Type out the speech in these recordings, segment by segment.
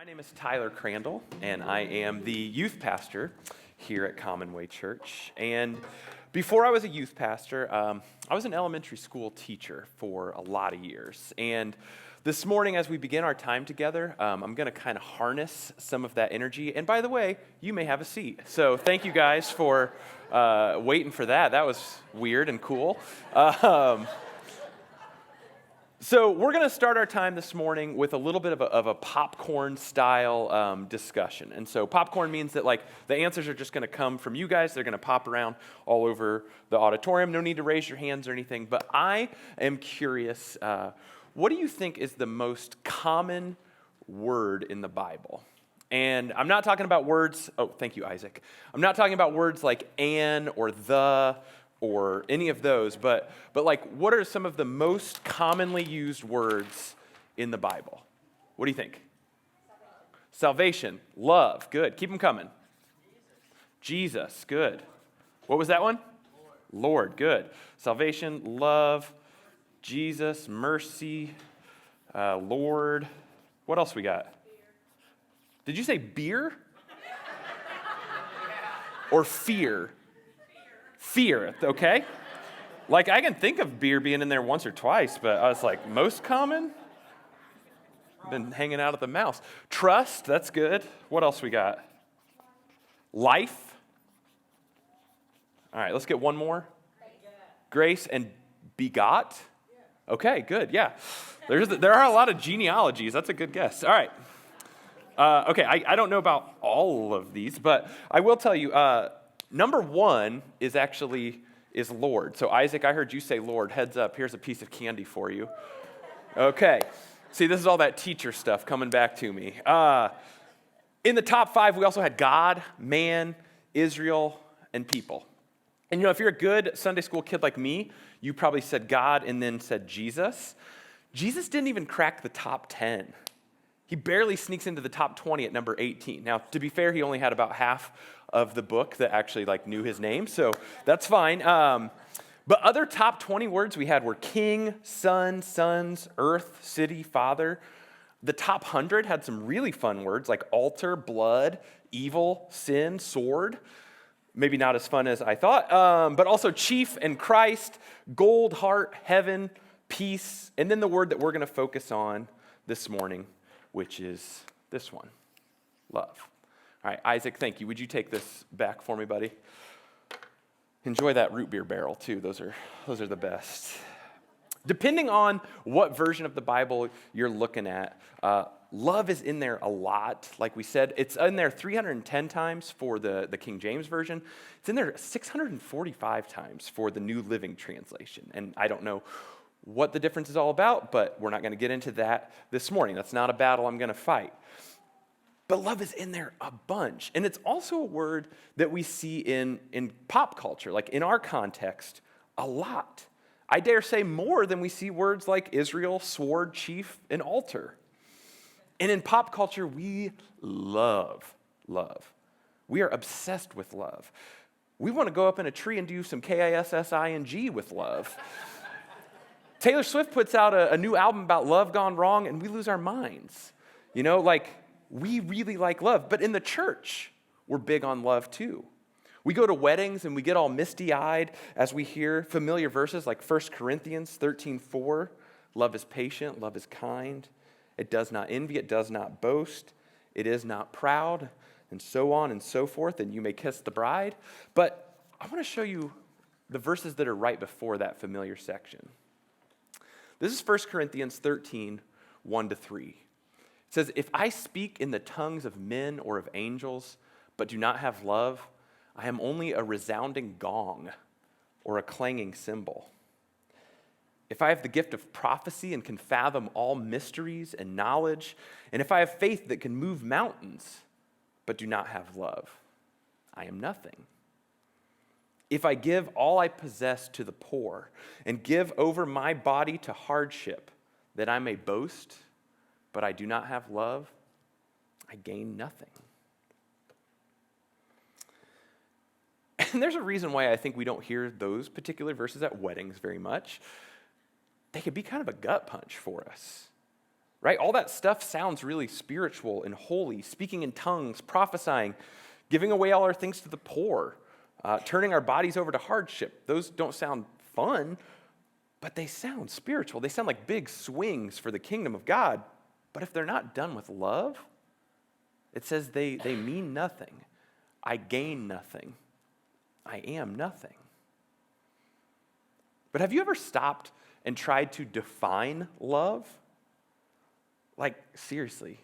My name is Tyler Crandall, and I am the youth pastor here at Commonway Church. And before I was a youth pastor, I was an elementary school teacher for a lot of years. And this morning, as we begin our time together, I'm going to kind of harness some of that energy. And by the way, you may have a seat. So thank you guys for waiting for that. That was weird and cool. So we're going to start our time this morning with a little bit of a popcorn-style discussion. And so popcorn means that the answers are just going to come from you guys. They're going to pop around all over the auditorium. No need to raise your hands or anything. But I am curious, what do you think is the most common word in the Bible? And I'm not talking about words, thank you, Isaac. I'm not talking about words like "and" or "the" or any of those, but what are some of the most commonly used words in the Bible? What do you think? Salvation. Love, good. Keep them coming. Jesus, good. What was that one? Lord, good. Salvation, love, Jesus, mercy, Lord. What else we got? Did you say beer? Or fear? Fear, okay? I can think of beer being in there once or twice, but I was like, most common? Been hanging out at the mouse. Trust, that's good. What else we got? Life. All right, let's get one more. Grace and begot. Okay, good, yeah. There are a lot of genealogies. That's a good guess. All right. Okay, I don't know about all of these, but I will tell you, number one is Lord. So Isaac, I heard you say Lord. Heads up, here's a piece of candy for you. Okay. See, this is all that teacher stuff coming back to me. In the top five, we also had God, man, Israel, and people. And if you're a good Sunday school kid like me, you probably said God and then said Jesus. Jesus didn't even crack the top 10. He barely sneaks into the top 20 at number 18. Now, to be fair, he only had about half of the book that actually knew his name, so that's fine. But other top 20 words we had were king, son, sons, earth, city, father. The top 100 had some really fun words like altar, blood, evil, sin, sword. Maybe not as fun as I thought, but also chief and Christ, gold, heart, heaven, peace, and then the word that we're going to focus on this morning, which is this one, love. All right, Isaac, thank you. Would you take this back for me, buddy? Enjoy that root beer barrel, too. Those are the best. Depending on what version of the Bible you're looking at, love is in there a lot. Like we said, it's in there 310 times for the King James Version. It's in there 645 times for the New Living Translation. And I don't know what the difference is all about, but we're not going to get into that this morning. That's not a battle I'm going to fight. But love is in there a bunch. And it's also a word that we see in pop culture, like in our context, a lot. I dare say more than we see words like Israel, sword, chief, and altar. And in pop culture, we love love. We are obsessed with love. We want to go up in a tree and do some KISSING with love. Taylor Swift puts out a new album about love gone wrong, and we lose our minds. We really like love. But in the church, we're big on love too. We go to weddings and we get all misty-eyed as we hear familiar verses like 1 Corinthians 13:4. Love is patient, love is kind. It does not envy, it does not boast. It is not proud, and so on and so forth. And you may kiss the bride. But I want to show you the verses that are right before that familiar section. This is 1 Corinthians 13, 1-3. It says, if I speak in the tongues of men or of angels, but do not have love, I am only a resounding gong or a clanging cymbal. If I have the gift of prophecy and can fathom all mysteries and knowledge, and if I have faith that can move mountains, but do not have love, I am nothing. If I give all I possess to the poor and give over my body to hardship, that I may boast, but I do not have love, I gain nothing. And there's a reason why I think we don't hear those particular verses at weddings very much. They could be kind of a gut punch for us. right? All that stuff sounds really spiritual and holy, speaking in tongues, prophesying, giving away all our things to the poor, turning our bodies over to hardship. Those don't sound fun, but they sound spiritual. They sound like big swings for the kingdom of God. But if they're not done with love, it says they mean nothing. I gain nothing. I am nothing. But have you ever stopped and tried to define love? Like, seriously,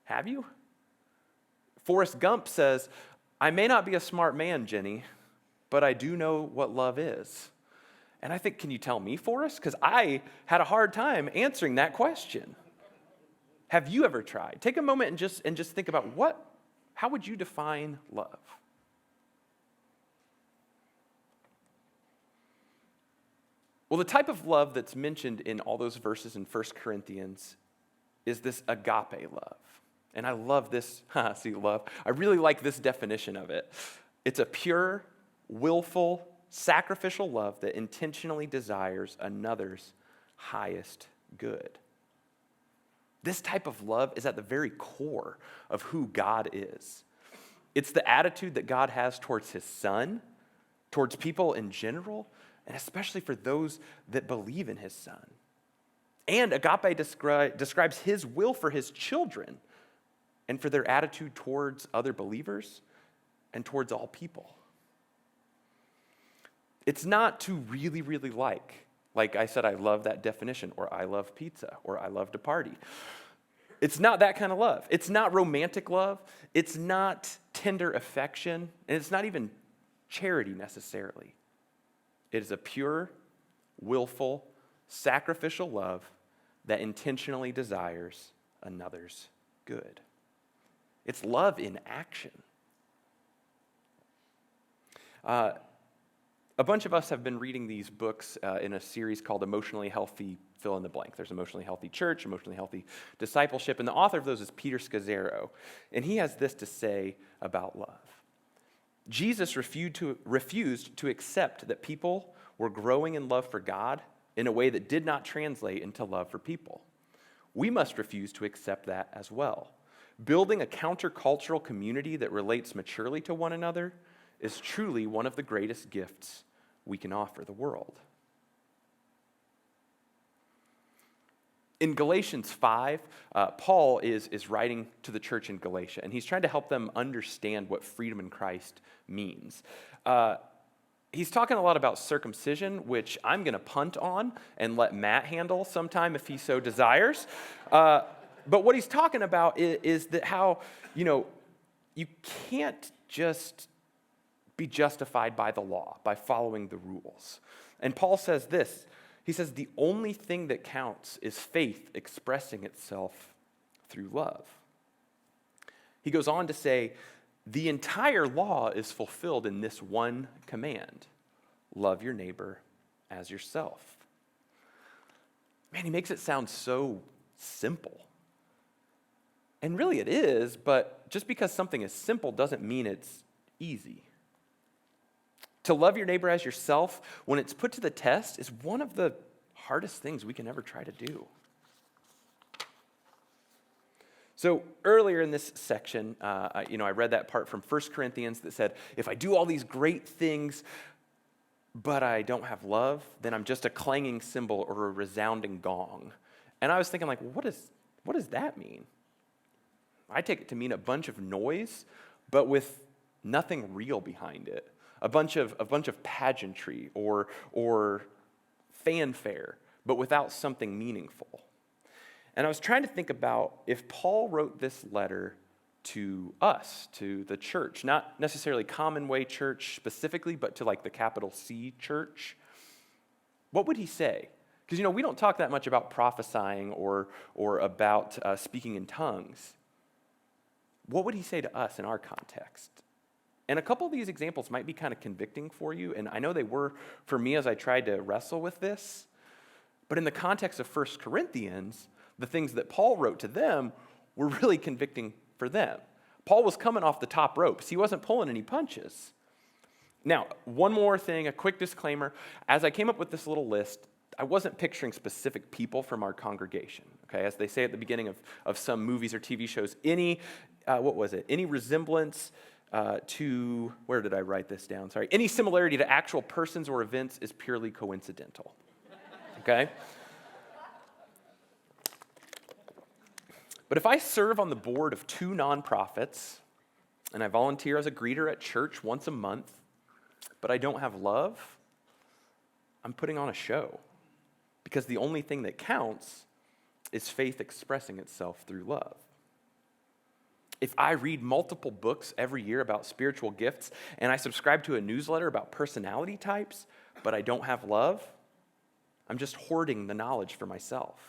have you? Forrest Gump says, I may not be a smart man, Jenny, but I do know what love is. And I think, can you tell me, Forrest? Because I had a hard time answering that question. Have you ever tried? Take a moment and just think about how would you define love? Well, the type of love that's mentioned in all those verses in 1 Corinthians is this agape love. And I love this, love. I really like this definition of it. It's a pure, willful, sacrificial love that intentionally desires another's highest good. This type of love is at the very core of who God is. It's the attitude that God has towards his son, towards people in general, and especially for those that believe in his son. And agape describes his will for his children and for their attitude towards other believers and towards all people. It's not to really, really like I said, I love that definition, or I love pizza, or I love to party. It's not that kind of love. It's not romantic love. It's not tender affection, and it's not even charity necessarily. It is a pure, willful, sacrificial love that intentionally desires another's good. It's love in action. A bunch of us have been reading these books in a series called Emotionally Healthy Fill in the Blank. There's Emotionally Healthy Church, Emotionally Healthy Discipleship, and the author of those is Peter Scazzaro. And he has this to say about love. Jesus refused to accept that people were growing in love for God in a way that did not translate into love for people. We must refuse to accept that as well. Building a countercultural community that relates maturely to one another is truly one of the greatest gifts we can offer the world. In Galatians 5, Paul is writing to the church in Galatia, and he's trying to help them understand what freedom in Christ means. He's talking a lot about circumcision, which I'm going to punt on and let Matt handle sometime if he so desires. But what he's talking about is that how, you can't just be justified by the law, by following the rules. And Paul says this. He says, the only thing that counts is faith expressing itself through love. He goes on to say, the entire law is fulfilled in this one command: love your neighbor as yourself. Man, he makes it sound so simple. And really it is, but just because something is simple doesn't mean it's easy. To love your neighbor as yourself, when it's put to the test, is one of the hardest things we can ever try to do. So earlier in this section, I read that part from 1 Corinthians that said, if I do all these great things, but I don't have love, then I'm just a clanging cymbal or a resounding gong. And I was thinking, what does that mean? I take it to mean a bunch of noise, but with nothing real behind it. A bunch of pageantry or fanfare, but without something meaningful. And I was trying to think about if Paul wrote this letter to us, to the church, not necessarily Commonway Church specifically, but to the capital C church, what would he say? Because we don't talk that much about prophesying or about speaking in tongues. What would he say to us in our context? And a couple of these examples might be kind of convicting for you, and I know they were for me as I tried to wrestle with this. But in the context of 1 Corinthians, the things that Paul wrote to them were really convicting for them. Paul was coming off the top ropes. He wasn't pulling any punches. Now, one more thing, a quick disclaimer. As I came up with this little list, I wasn't picturing specific people from our congregation. Okay, as they say at the beginning of some movies or TV shows, any resemblance to, where did I write this down? Sorry, any similarity to actual persons or events is purely coincidental. Okay? But if I serve on the board of 2 nonprofits, and I volunteer as a greeter at church once a month, but I don't have love, I'm putting on a show. Because the only thing that counts is faith expressing itself through love. If I read multiple books every year about spiritual gifts, and I subscribe to a newsletter about personality types, but I don't have love, I'm just hoarding the knowledge for myself.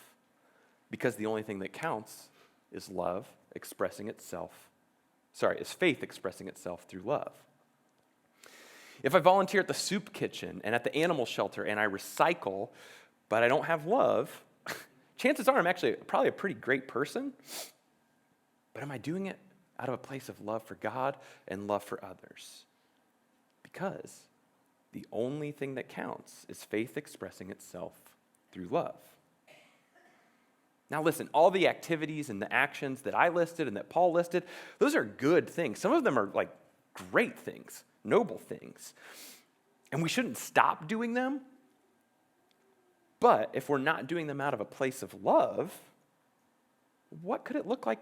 Because the only thing that counts is love expressing itself. Is faith expressing itself through love. If I volunteer at the soup kitchen and at the animal shelter and I recycle, but I don't have love, chances are I'm actually probably a pretty great person. But am I doing it out of a place of love for God and love for others? Because the only thing that counts is faith expressing itself through love. Now listen, all the activities and the actions that I listed and that Paul listed, those are good things. Some of them are like great things, noble things. And we shouldn't stop doing them. But if we're not doing them out of a place of love, what could it look like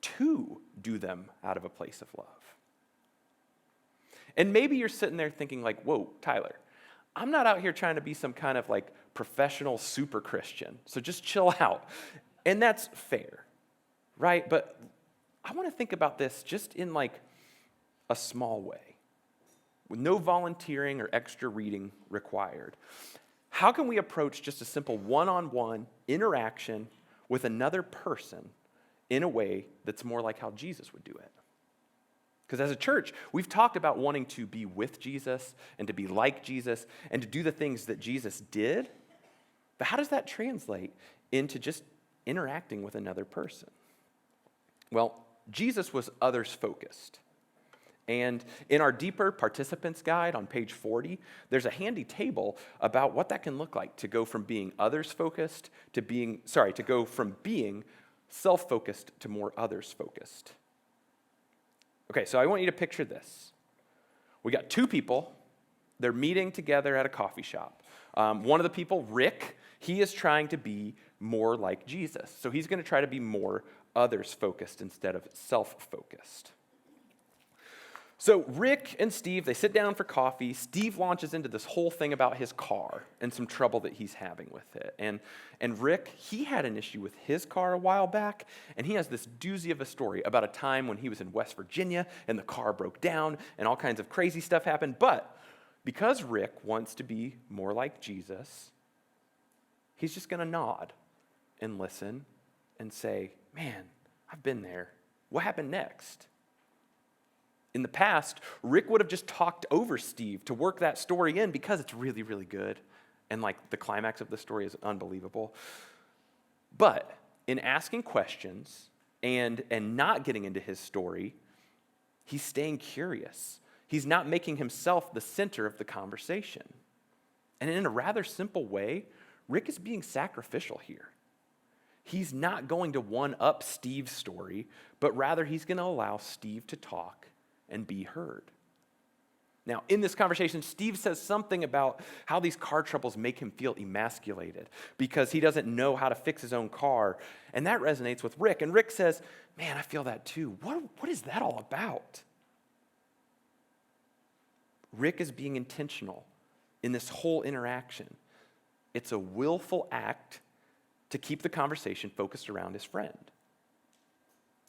to do them out of a place of love? And maybe you're sitting there thinking like, whoa, Tyler, I'm not out here trying to be some kind of like professional super Christian, so just chill out. And that's fair, right? But I want to think about this just in like a small way, with no volunteering or extra reading required. How can we approach just a simple one-on-one interaction with another person in a way that's more like how Jesus would do it? Because as a church, we've talked about wanting to be with Jesus and to be like Jesus and to do the things that Jesus did. But how does that translate into just interacting with another person? Well, Jesus was others-focused. And in our deeper participants guide on page 40, there's a handy table about what that can look like to go from being others-focused to go from being self-focused to more others-focused. Okay, so I want you to picture this. We got 2 people. They're meeting together at a coffee shop. One of the people, Rick, he is trying to be more like Jesus. So he's going to try to be more others-focused instead of self-focused. So Rick and Steve, they sit down for coffee. Steve launches into this whole thing about his car and some trouble that he's having with it. And Rick, he had an issue with his car a while back, and he has this doozy of a story about a time when he was in West Virginia and the car broke down and all kinds of crazy stuff happened. But because Rick wants to be more like Jesus, he's just going to nod and listen and say, man, I've been there. What happened next? In the past, Rick would have just talked over Steve to work that story in because it's really, really good. And like the climax of the story is unbelievable. But in asking questions and not getting into his story, he's staying curious. He's not making himself the center of the conversation. And in a rather simple way, Rick is being sacrificial here. He's not going to one-up Steve's story, but rather he's going to allow Steve to talk and be heard. Now, in this conversation, Steve says something about how these car troubles make him feel emasculated because he doesn't know how to fix his own car. And that resonates with Rick. And Rick says, man, I feel that too. What is that all about? Rick is being intentional in this whole interaction. It's a willful act to keep the conversation focused around his friend.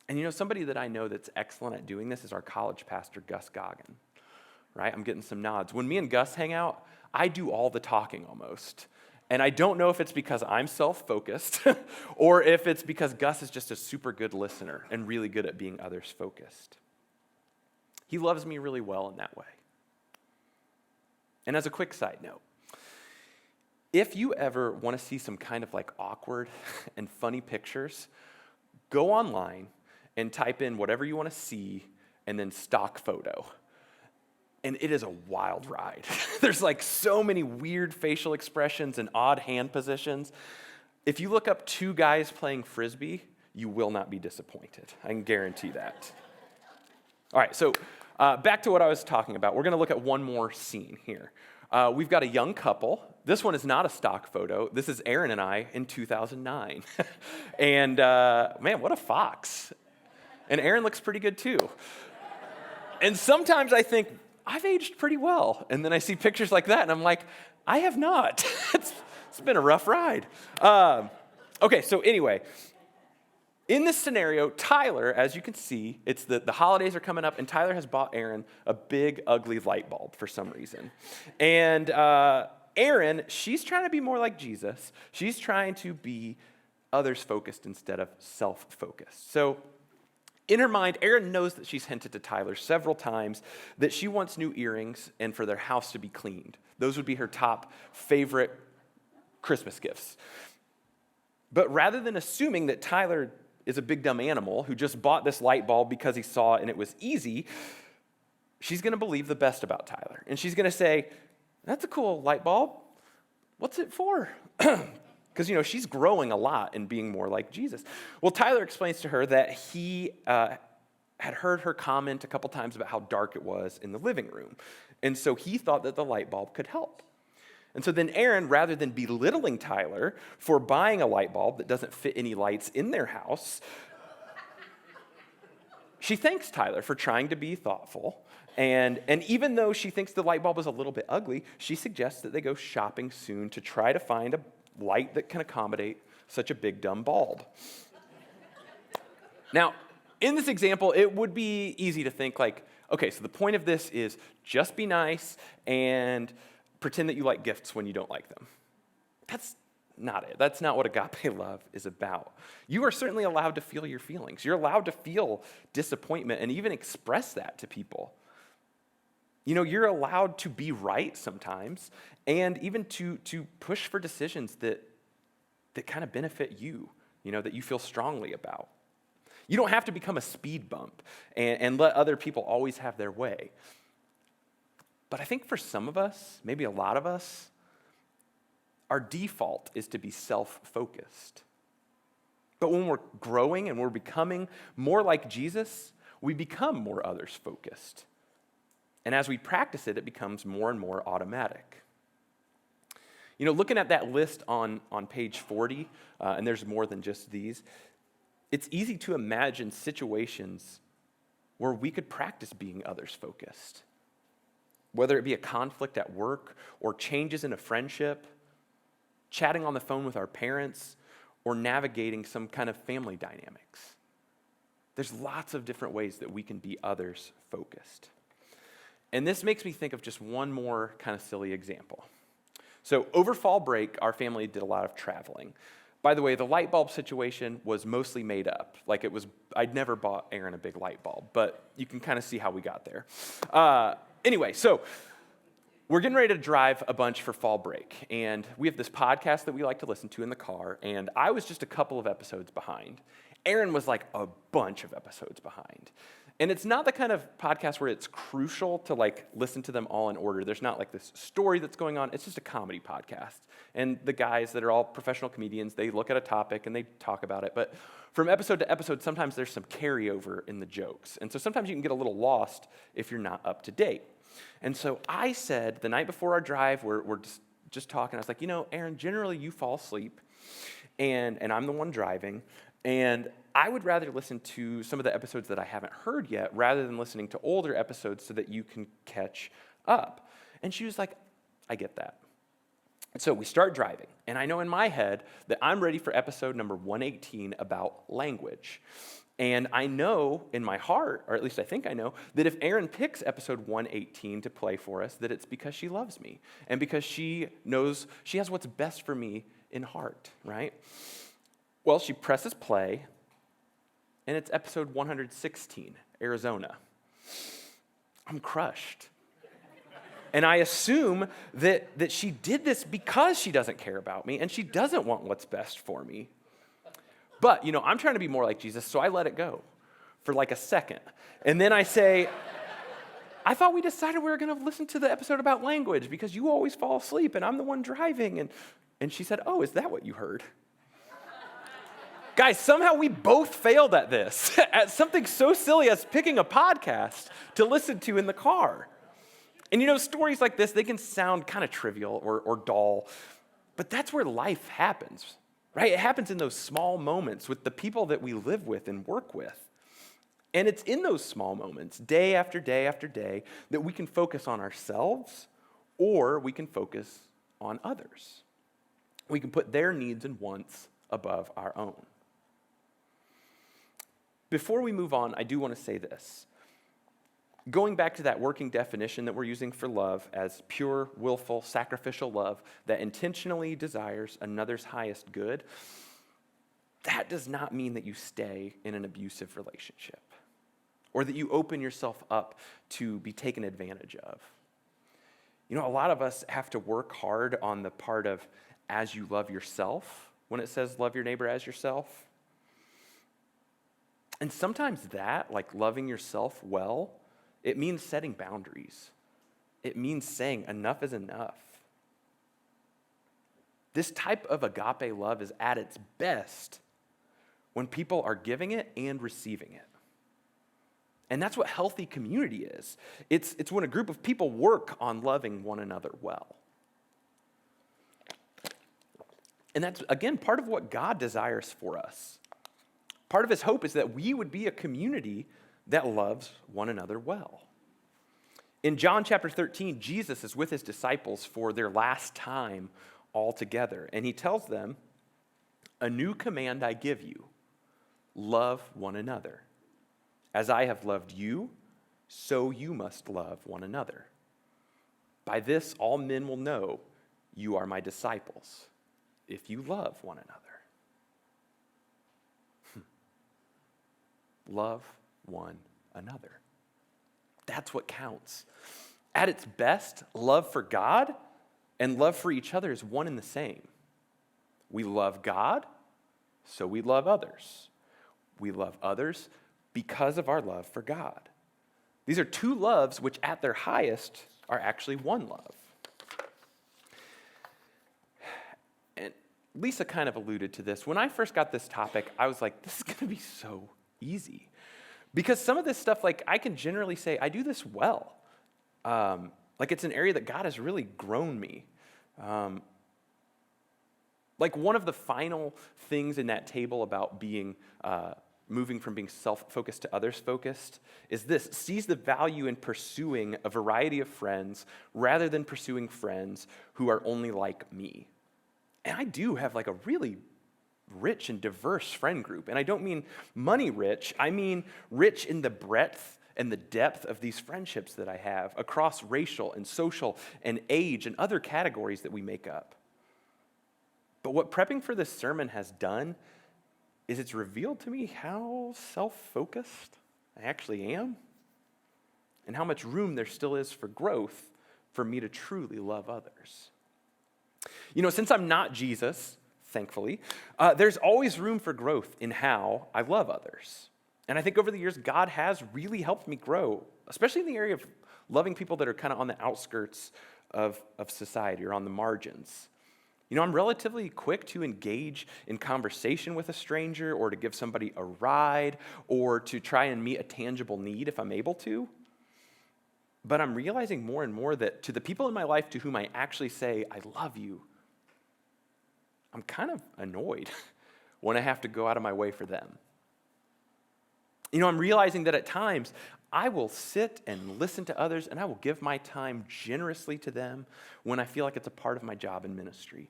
And you know, somebody that I know that's excellent at doing this is our college pastor, Gus Goggin, right? I'm getting some nods. When me and Gus hang out, I do all the talking almost. And I don't know if it's because I'm self-focused or if it's because Gus is just a super good listener and really good at being others-focused. He loves me really well in that way. And as a quick side note, if you ever want to see some kind of like awkward and funny pictures, go online and type in whatever you want to see and then stock photo. And it is a wild ride. There's like so many weird facial expressions and odd hand positions. If you look up two guys playing Frisbee, you will not be disappointed. I can guarantee that. All right, so back to what I was talking about. We're going to look at one more scene here. We've got a young couple. This one is not a stock photo. This is Aaron and I in 2009. And man, what a fox. And Aaron looks pretty good too. And sometimes I think, I've aged pretty well. And then I see pictures like that and I'm like, I have not. It's been a rough ride. Okay, so anyway, in this scenario, Tyler, as you can see, it's the holidays are coming up, and Tyler has bought Aaron a big, ugly light bulb for some reason. And Aaron, she's trying to be more like Jesus. She's trying to be others-focused instead of self-focused. So in her mind, Erin knows that she's hinted to Tyler several times that she wants new earrings and for their house to be cleaned. Those would be her top favorite Christmas gifts. But rather than assuming that Tyler is a big dumb animal who just bought this light bulb because he saw it and it was easy, she's going to believe the best about Tyler. And she's going to say, that's a cool light bulb. What's it for? Because, she's growing a lot and being more like Jesus. Well, Tyler explains to her that he had heard her comment a couple times about how dark it was in the living room. And so he thought that the light bulb could help. And so then Erin, rather than belittling Tyler for buying a light bulb that doesn't fit any lights in their house, she thanks Tyler for trying to be thoughtful. And even though she thinks the light bulb is a little bit ugly, she suggests that they go shopping soon to try to find a light that can accommodate such a big, dumb bulb. Now, in this example, it would be easy to think like, okay, so the point of this is just be nice and pretend that you like gifts when you don't like them. That's not it. That's not what agape love is about. You are certainly allowed to feel your feelings. You're allowed to feel disappointment and even express that to people. You're allowed to be right sometimes and even to push for decisions that kind of benefit you, that you feel strongly about. You don't have to become a speed bump and let other people always have their way. But I think for some of us, maybe a lot of us, our default is to be self-focused. But when we're growing and we're becoming more like Jesus, we become more others-focused. And as we practice it, it becomes more and more automatic. Looking at that list on page 40, and there's more than just these, it's easy to imagine situations where we could practice being others-focused. Whether it be a conflict at work or changes in a friendship, chatting on the phone with our parents, or navigating some kind of family dynamics. There's lots of different ways that we can be others-focused. And this makes me think of just one more kind of silly example. So over fall break, our family did a lot of traveling. By the way, the light bulb situation was mostly made up. I'd never bought Aaron a big light bulb, but you can kind of see how we got there. Anyway, so we're getting ready to drive a bunch for fall break, and we have this podcast that we like to listen to in the car, and I was just a couple of episodes behind. Aaron was like a bunch of episodes behind. And it's not the kind of podcast where it's crucial to listen to them all in order. There's not this story that's going on. It's just a comedy podcast. And the guys that are all professional comedians, they look at a topic and they talk about it. But from episode to episode, sometimes there's some carryover in the jokes. And so sometimes you can get a little lost if you're not up to date. And so I said the night before our drive, we're just talking. I was like, Aaron, generally you fall asleep and I'm the one driving. And I would rather listen to some of the episodes that I haven't heard yet rather than listening to older episodes so that you can catch up. And she was like, I get that. And so we start driving. And I know in my head that I'm ready for episode number 118 about language. And I know in my heart, or at least I think I know, that if Erin picks episode 118 to play for us, that it's because she loves me and because she knows she has what's best for me in heart, right? Well, she presses play, and it's episode 116, Arizona. I'm crushed. And I assume that she did this because she doesn't care about me and she doesn't want what's best for me. But, I'm trying to be more like Jesus, so I let it go for a second. And then I say, I thought we decided we were going to listen to the episode about language because you always fall asleep and I'm the one driving. And she said, oh, is that what you heard? Guys, somehow we both failed at this, at something so silly as picking a podcast to listen to in the car. And stories like this, they can sound kind of trivial or dull, but that's where life happens, right? It happens in those small moments with the people that we live with and work with. And it's in those small moments, day after day after day, that we can focus on ourselves or we can focus on others. We can put their needs and wants above our own. Before we move on, I do want to say this. Going back to that working definition that we're using for love as pure, willful, sacrificial love that intentionally desires another's highest good, that does not mean that you stay in an abusive relationship or that you open yourself up to be taken advantage of. A lot of us have to work hard on the part of as you love yourself when it says love your neighbor as yourself. And sometimes that, like loving yourself well, it means setting boundaries. It means saying enough is enough. This type of agape love is at its best when people are giving it and receiving it. And that's what healthy community is. It's when a group of people work on loving one another well. And that's, again, part of what God desires for us. Part of his hope is that we would be a community that loves one another well. In John chapter 13, Jesus is with his disciples for their last time all together. And he tells them, "A new command I give you, love one another. As I have loved you, so you must love one another. By this all men will know you are my disciples, if you love one another." Love one another. That's what counts. At its best, love for God and love for each other is one and the same. We love God, so we love others. We love others because of our love for God. These are two loves which at their highest are actually one love. And Lisa kind of alluded to this. When I first got this topic, I was like, this is going to be so easy. Because some of this stuff, like I can generally say, I do this well. Like it's an area that God has really grown me. Like one of the final things in that table about being, moving from being self-focused to others-focused is this: sees the value in pursuing a variety of friends rather than pursuing friends who are only like me. And I do have like a really rich and diverse friend group. And I don't mean money rich, I mean rich in the breadth and the depth of these friendships that I have across racial and social and age and other categories that we make up. But what prepping for this sermon has done is it's revealed to me how self-focused I actually am and how much room there still is for growth for me to truly love others. Since I'm not Jesus, thankfully, there's always room for growth in how I love others. And I think over the years, God has really helped me grow, especially in the area of loving people that are kind of on the outskirts of society or on the margins. I'm relatively quick to engage in conversation with a stranger or to give somebody a ride or to try and meet a tangible need if I'm able to. But I'm realizing more and more that to the people in my life to whom I actually say, I love you, I'm kind of annoyed when I have to go out of my way for them. I'm realizing that at times I will sit and listen to others and I will give my time generously to them when I feel like it's a part of my job in ministry.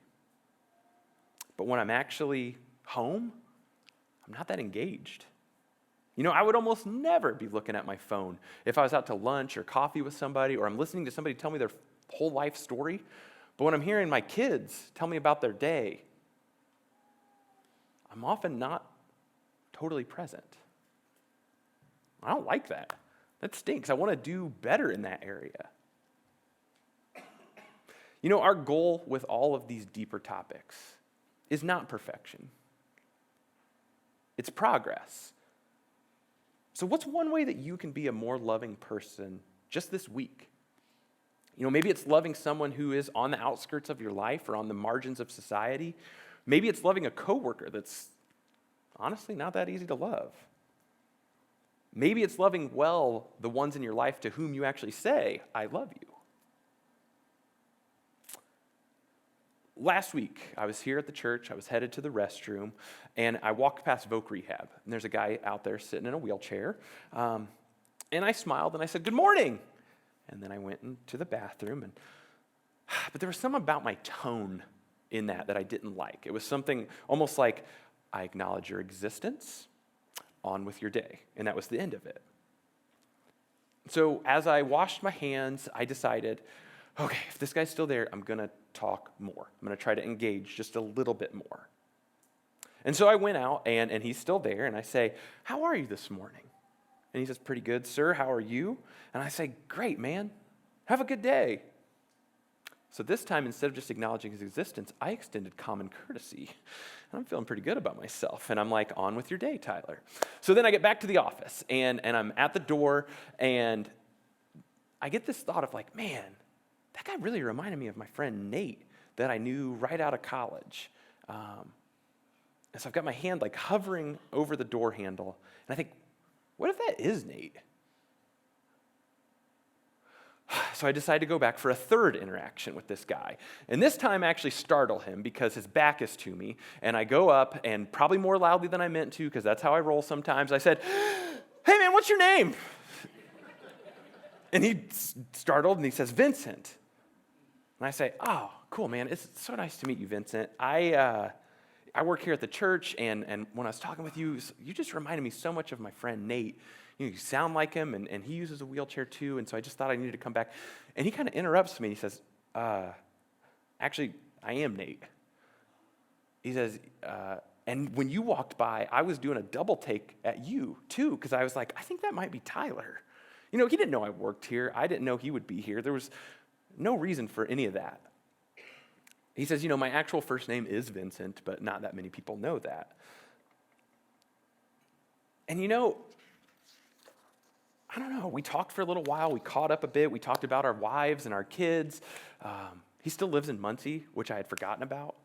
But when I'm actually home, I'm not that engaged. I would almost never be looking at my phone if I was out to lunch or coffee with somebody or I'm listening to somebody tell me their whole life story. But when I'm hearing my kids tell me about their day, I'm often not totally present. I don't like that. That stinks. I want to do better in that area. Our goal with all of these deeper topics is not perfection. It's progress. So what's one way that you can be a more loving person just this week? Maybe it's loving someone who is on the outskirts of your life or on the margins of society. Maybe it's loving a coworker that's honestly not that easy to love. Maybe it's loving well the ones in your life to whom you actually say, I love you. Last week, I was here at the church. I was headed to the restroom, and I walked past Voc Rehab. And there's a guy out there sitting in a wheelchair. And I smiled, and I said, good morning. And then I went into the bathroom. But there was something about my tone in that I didn't like. It was something almost like, I acknowledge your existence. On with your day. And that was the end of it. So as I washed my hands, I decided, okay, if this guy's still there, I'm going to talk more. I'm going to try to engage just a little bit more. And so I went out, and he's still there, and I say, how are you this morning? And he says, pretty good, sir. How are you? And I say, great, man. Have a good day. So this time, instead of just acknowledging his existence, I extended common courtesy. And I'm feeling pretty good about myself. And I'm like, on with your day, Tyler. So then I get back to the office, and I'm at the door, and I get this thought of like, man, that guy really reminded me of my friend Nate that I knew right out of college. And so I've got my hand like hovering over the door handle, and I think, what if that is Nate? So I decided to go back for a third interaction with this guy. And this time I actually startle him because his back is to me. And I go up, and probably more loudly than I meant to, because that's how I roll sometimes, I said, hey man, what's your name? And he startled, and he says, Vincent. And I say, oh, cool, man. It's so nice to meet you, Vincent. I work here at the church, and when I was talking with you, you just reminded me so much of my friend Nate. You sound like him, and he uses a wheelchair too, and so I just thought I needed to come back. And he kind of interrupts me, and he says, actually, I am Nate. He says, and when you walked by, I was doing a double take at you too, because I was like, I think that might be Tyler. He didn't know I worked here. I didn't know he would be here. There was no reason for any of that. He says, my actual first name is Vincent, but not that many people know that. And I don't know, we talked for a little while, we caught up a bit, we talked about our wives and our kids. He still lives in Muncie, which I had forgotten about.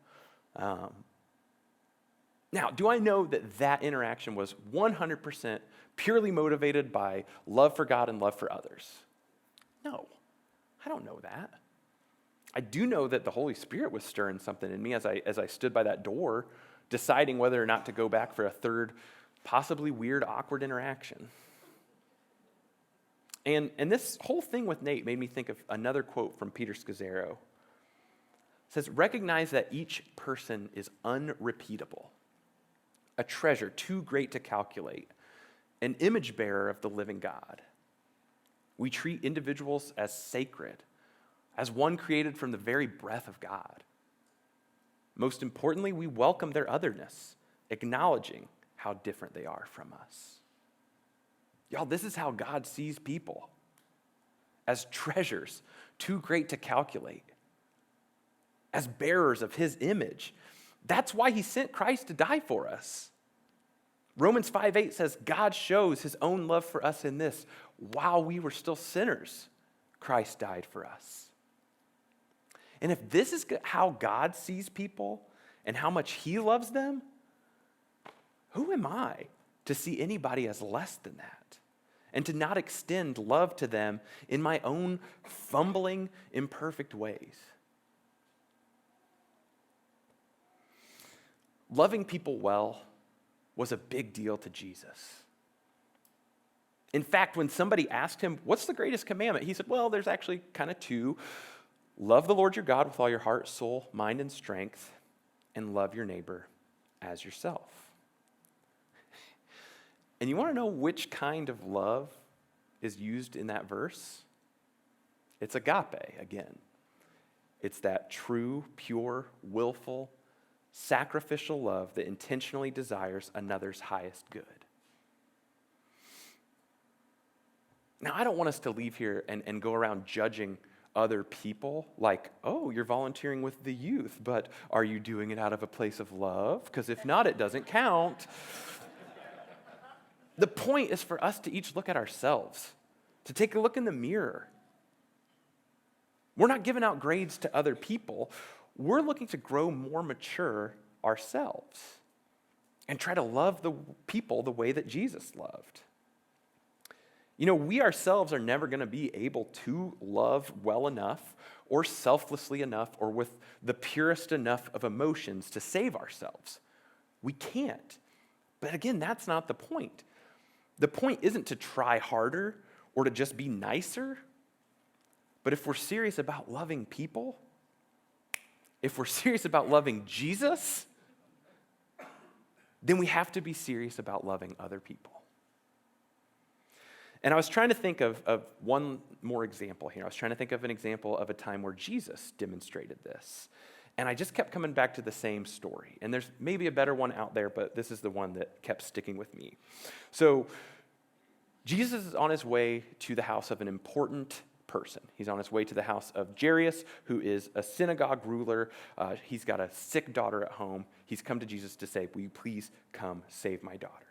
Now, do I know that interaction was 100% purely motivated by love for God and love for others? No, I don't know that. I do know that the Holy Spirit was stirring something in me as I stood by that door, deciding whether or not to go back for a third, possibly weird, awkward interaction. And this whole thing with Nate made me think of another quote from Peter Scazzaro. It says, recognize that each person is unrepeatable, a treasure too great to calculate, an image bearer of the living God. We treat individuals as sacred, as one created from the very breath of God. Most importantly, we welcome their otherness, acknowledging how different they are from us. Y'all, this is how God sees people, as treasures too great to calculate, as bearers of his image. That's why he sent Christ to die for us. Romans 5:8 says, God shows his own love for us in this: while we were still sinners, Christ died for us. And if this is how God sees people and how much he loves them, who am I to see anybody as less than that and to not extend love to them in my own fumbling, imperfect ways? Loving people well was a big deal to Jesus. In fact, when somebody asked him, what's the greatest commandment? He said, well, there's actually kind of two. Love the Lord your God with all your heart, soul, mind, and strength, and love your neighbor as yourself. And you want to know which kind of love is used in that verse? It's agape again. It's that true, pure, willful, sacrificial love that intentionally desires another's highest good. Now, I don't want us to leave here and go around judging other people like, oh, you're volunteering with the youth, but are you doing it out of a place of love? Because if not, it doesn't count. The point is for us to each look at ourselves, to take a look in the mirror. We're not giving out grades to other people. We're looking to grow more mature ourselves. and try to love the people the way that Jesus loved. You know, we ourselves are never going to be able to love well enough or selflessly enough or with the purest enough of emotions to save ourselves. We can't. But again, that's not the point. The point isn't to try harder or to just be nicer. But if we're serious about loving people, if we're serious about loving Jesus, then we have to be serious about loving other people. And I was trying to think of one more example here. I was trying to think of an example of a time where Jesus demonstrated this. And I just kept coming back to the same story. And there's maybe a better one out there, but this is the one that kept sticking with me. So Jesus is on his way to the house of an important person. He's on his way to the house of Jairus, who is a synagogue ruler. He's got a sick daughter at home. He's come to Jesus to say, will you please come save my daughter?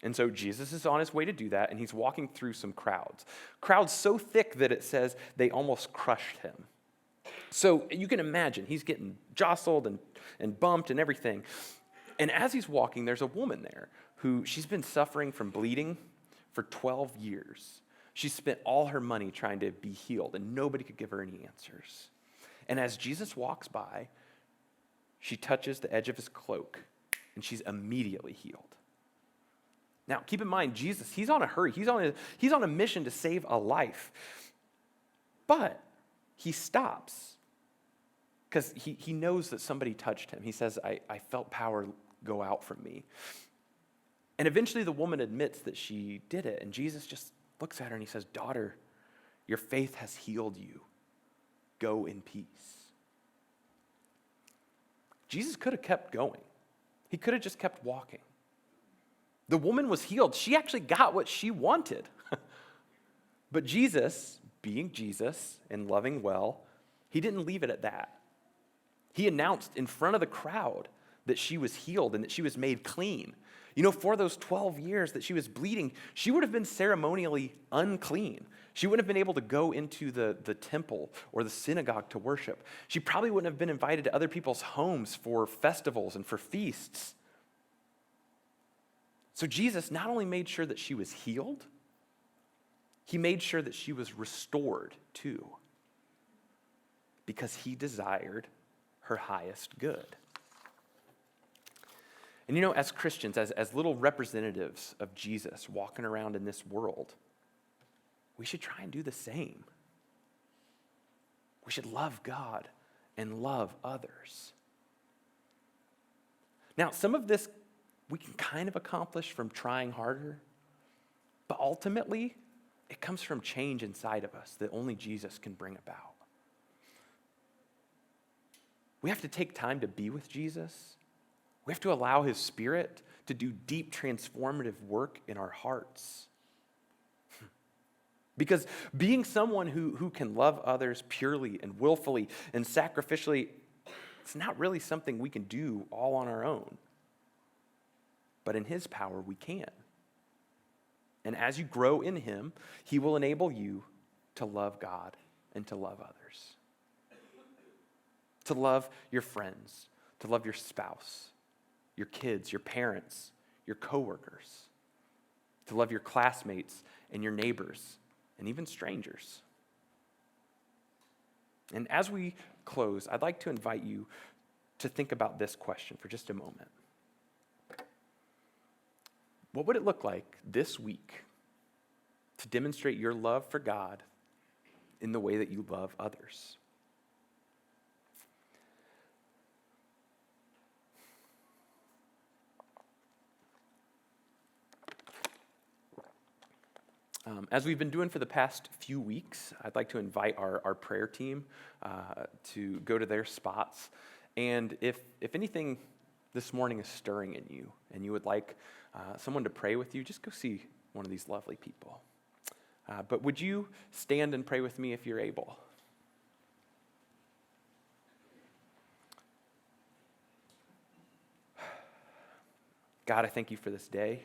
And so Jesus is on his way to do that, and he's walking through some crowds. Crowds so thick that it says they almost crushed him. So you can imagine, he's getting jostled and bumped and everything. And as he's walking, there's a woman there who she's been suffering from bleeding for 12 years. She spent all her money trying to be healed, and nobody could give her any answers. And as Jesus walks by, she touches the edge of his cloak, and she's immediately healed. Now, keep in mind, Jesus, he's on a hurry. He's on a mission to save a life. But he stops because he knows that somebody touched him. He says, I felt power go out from me. And eventually the woman admits that she did it. And Jesus just looks at her and he says, daughter, your faith has healed you. Go in peace. Jesus could have kept going. He could have just kept walking. The woman was healed. She actually got what she wanted. But Jesus, being Jesus and loving well, he didn't leave it at that. He announced in front of the crowd that she was healed and that she was made clean. You know, for those 12 years that she was bleeding, she would have been ceremonially unclean. She wouldn't have been able to go into the temple or the synagogue to worship. She probably wouldn't have been invited to other people's homes for festivals and for feasts. So Jesus not only made sure that she was healed, he made sure that she was restored too, because he desired her highest good. And you know, as Christians, as little representatives of Jesus walking around in this world, we should try and do the same. We should love God and love others. Now, some of this we can kind of accomplish from trying harder, but ultimately, it comes from change inside of us that only Jesus can bring about. We have to take time to be with Jesus. We have to allow his Spirit to do deep transformative work in our hearts. Because being someone who can love others purely and willfully and sacrificially, it's not really something we can do all on our own. But in his power, we can. And as you grow in him, he will enable you to love God and to love others. To love your friends, to love your spouse, your kids, your parents, your coworkers, to love your classmates and your neighbors, and even strangers. And as we close, I'd like to invite you to think about this question for just a moment. What would it look like this week to demonstrate your love for God in the way that you love others? As we've been doing for the past few weeks, I'd like to invite our prayer team to go to their spots. And if anything this morning is stirring in you and you would like someone to pray with you, just go see one of these lovely people. But would you stand and pray with me if you're able? God, I thank you for this day.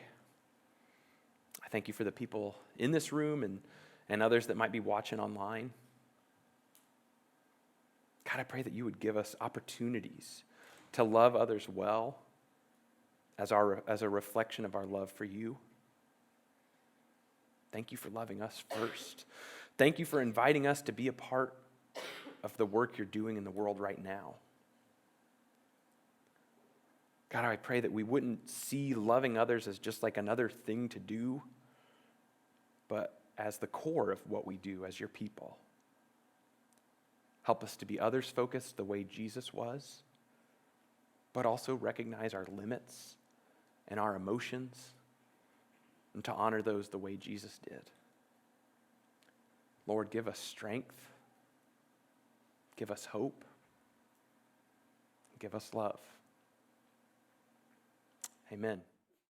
I thank you for the people in this room and others that might be watching online. God, I pray that you would give us opportunities to love others well as a reflection of our love for you. Thank you for loving us first. Thank you for inviting us to be a part of the work you're doing in the world right now. God, I pray that we wouldn't see loving others as just like another thing to do, but as the core of what we do as your people. Help us to be others-focused the way Jesus was, but also recognize our limits and our emotions, and to honor those the way Jesus did. Lord, give us strength, give us hope, give us love. Amen.